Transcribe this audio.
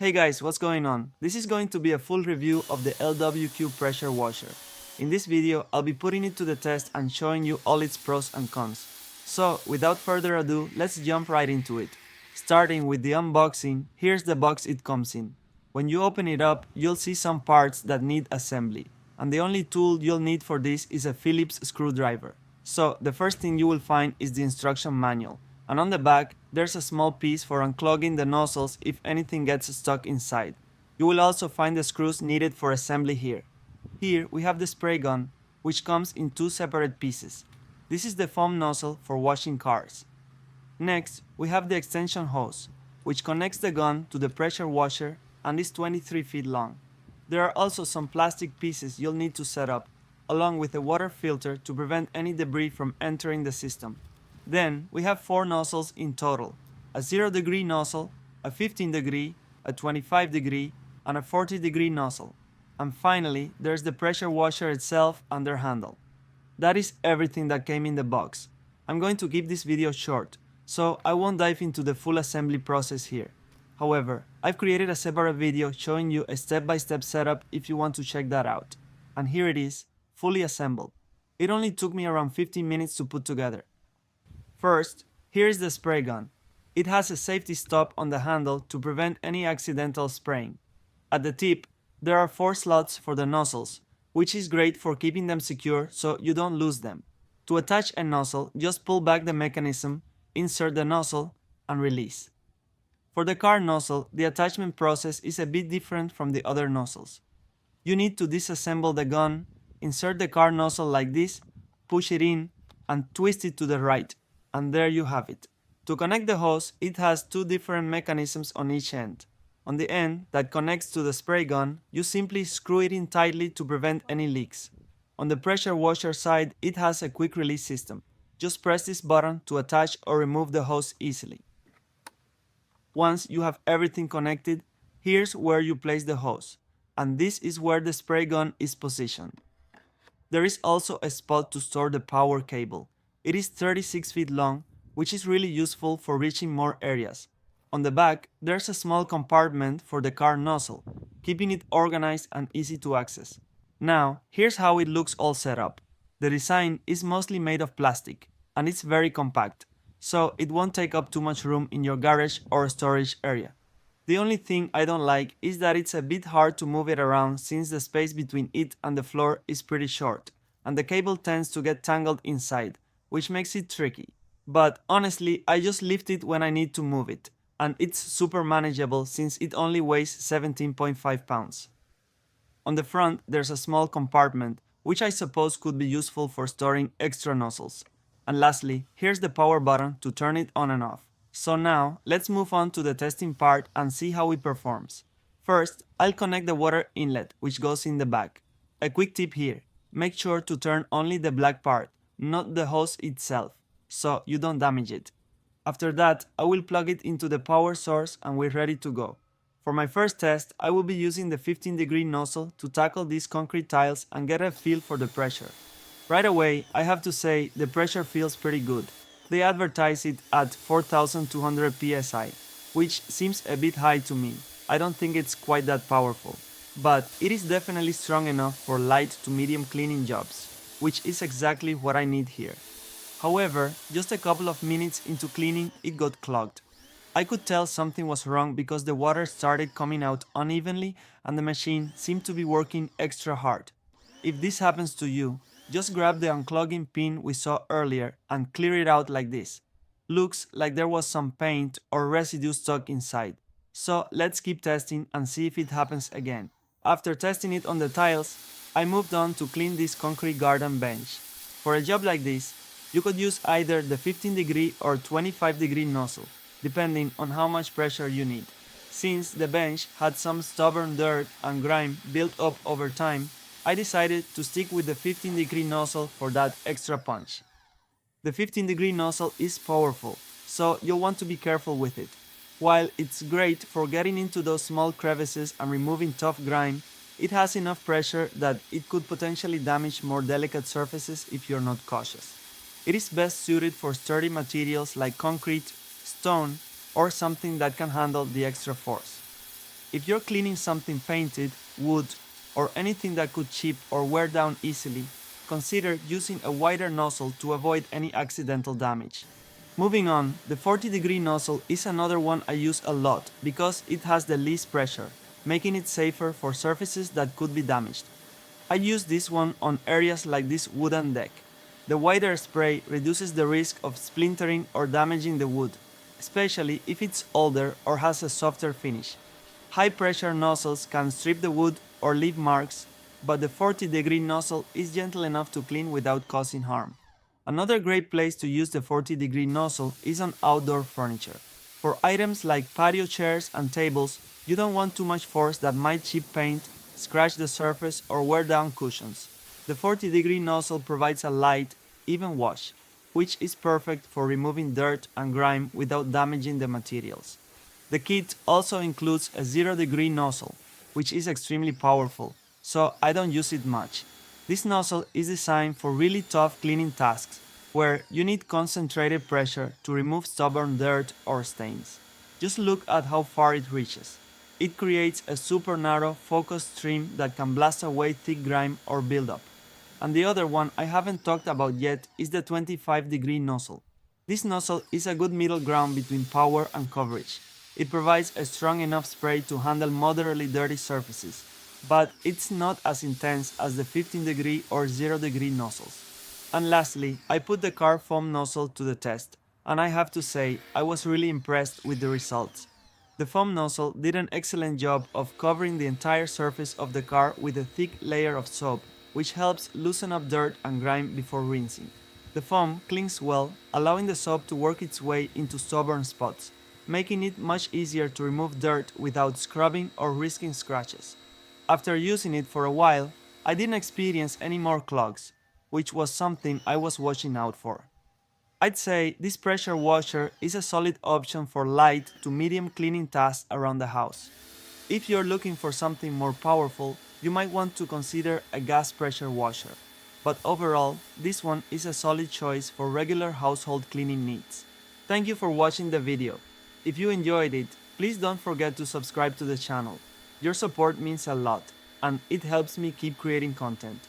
Hey guys, what's going on? This is going to be a full review of the LWQ Pressure Washer. In this video, I'll be putting it to the test and showing you all its pros and cons. So, without further ado, let's jump right into it. Starting with the unboxing, here's the box it comes in. When you open it up, you'll see some parts that need assembly, and the only tool you'll need for this is a Phillips screwdriver. So, the first thing you will find is the instruction manual, and on the back, there's a small piece for unclogging the nozzles if anything gets stuck inside. You will also find the screws needed for assembly here. Here we have the spray gun, which comes in two separate pieces. This is the foam nozzle for washing cars. Next, we have the extension hose, which connects the gun to the pressure washer and is 23 feet long. There are also some plastic pieces you'll need to set up, along with a water filter to prevent any debris from entering the system. Then we have 4 nozzles in total, a 0-degree nozzle, a 15-degree, a 25-degree, and a 40-degree nozzle. And finally, there's the pressure washer itself and their handle. That is everything that came in the box. I'm going to keep this video short, so I won't dive into the full assembly process here. However, I've created a separate video showing you a step-by-step setup if you want to check that out. And here it is, fully assembled. It only took me around 15 minutes to put together. First, here is the spray gun. It has a safety stop on the handle to prevent any accidental spraying. At the tip, there are 4 slots for the nozzles, which is great for keeping them secure so you don't lose them. To attach a nozzle, just pull back the mechanism, insert the nozzle, and release. For the car nozzle, the attachment process is a bit different from the other nozzles. You need to disassemble the gun, insert the car nozzle like this, push it in, and twist it to the right. And there you have it. To connect the hose, it has 2 different mechanisms on each end. On the end that connects to the spray gun, you simply screw it in tightly to prevent any leaks. On the pressure washer side, it has a quick release system. Just press this button to attach or remove the hose easily. Once you have everything connected, here's where you place the hose, and this is where the spray gun is positioned. There is also a spot to store the power cable. It is 36 feet long, which is really useful for reaching more areas. On the back, there's a small compartment for the car nozzle, keeping it organized and easy to access. Now, here's how it looks all set up. The design is mostly made of plastic, and it's very compact, so it won't take up too much room in your garage or storage area. The only thing I don't like is that it's a bit hard to move it around since the space between it and the floor is pretty short, and the cable tends to get tangled inside, which makes it tricky. But honestly, I just lift it when I need to move it, and it's super manageable since it only weighs 17.5 pounds. On the front, there's a small compartment, which I suppose could be useful for storing extra nozzles. And lastly, here's the power button to turn it on and off. So now, let's move on to the testing part and see how it performs. First, I'll connect the water inlet, which goes in the back. A quick tip here, make sure to turn only the black part, not the hose itself, so you don't damage it. After that, I will plug it into the power source and we're ready to go. For my first test, I will be using the 15-degree nozzle to tackle these concrete tiles and get a feel for the pressure. Right away, I have to say the pressure feels pretty good. They advertise it at 4,200 PSI, which seems a bit high to me. I don't think it's quite that powerful, but it is definitely strong enough for light to medium cleaning jobs, which is exactly what I need here. However, just a couple of minutes into cleaning, it got clogged. I could tell something was wrong because the water started coming out unevenly and the machine seemed to be working extra hard. If this happens to you, just grab the unclogging pin we saw earlier and clear it out like this. Looks like there was some paint or residue stuck inside. So let's keep testing and see if it happens again. After testing it on the tiles, I moved on to clean this concrete garden bench. For a job like this, you could use either the 15-degree or 25-degree nozzle, depending on how much pressure you need. Since the bench had some stubborn dirt and grime built up over time, I decided to stick with the 15-degree nozzle for that extra punch. The 15-degree nozzle is powerful, so you'll want to be careful with it. While it's great for getting into those small crevices and removing tough grime, it has enough pressure that it could potentially damage more delicate surfaces if you're not cautious. It is best suited for sturdy materials like concrete, stone, or something that can handle the extra force. If you're cleaning something painted, wood, or anything that could chip or wear down easily, consider using a wider nozzle to avoid any accidental damage. Moving on, the 40-degree nozzle is another one I use a lot because it has the least pressure, making it safer for surfaces that could be damaged. I use this one on areas like this wooden deck. The wider spray reduces the risk of splintering or damaging the wood, especially if it's older or has a softer finish. High pressure nozzles can strip the wood or leave marks, but the 40-degree nozzle is gentle enough to clean without causing harm. Another great place to use the 40-degree nozzle is on outdoor furniture. For items like patio chairs and tables, you don't want too much force that might chip paint, scratch the surface, or wear down cushions. The 40-degree nozzle provides a light, even wash, which is perfect for removing dirt and grime without damaging the materials. The kit also includes a 0-degree nozzle, which is extremely powerful, so I don't use it much. This nozzle is designed for really tough cleaning tasks, where you need concentrated pressure to remove stubborn dirt or stains. Just look at how far it reaches. It creates a super narrow, focused stream that can blast away thick grime or buildup. And the other one I haven't talked about yet is the 25-degree nozzle. This nozzle is a good middle ground between power and coverage. It provides a strong enough spray to handle moderately dirty surfaces, but it's not as intense as the 15-degree or 0-degree nozzles. And lastly, I put the car foam nozzle to the test, and I have to say I was really impressed with the results. The foam nozzle did an excellent job of covering the entire surface of the car with a thick layer of soap, which helps loosen up dirt and grime before rinsing. The foam clings well, allowing the soap to work its way into stubborn spots, making it much easier to remove dirt without scrubbing or risking scratches. After using it for a while, I didn't experience any more clogs, which was something I was watching out for. I'd say this pressure washer is a solid option for light to medium cleaning tasks around the house. If you're looking for something more powerful, you might want to consider a gas pressure washer. But overall, this one is a solid choice for regular household cleaning needs. Thank you for watching the video. If you enjoyed it, please don't forget to subscribe to the channel. Your support means a lot, and it helps me keep creating content.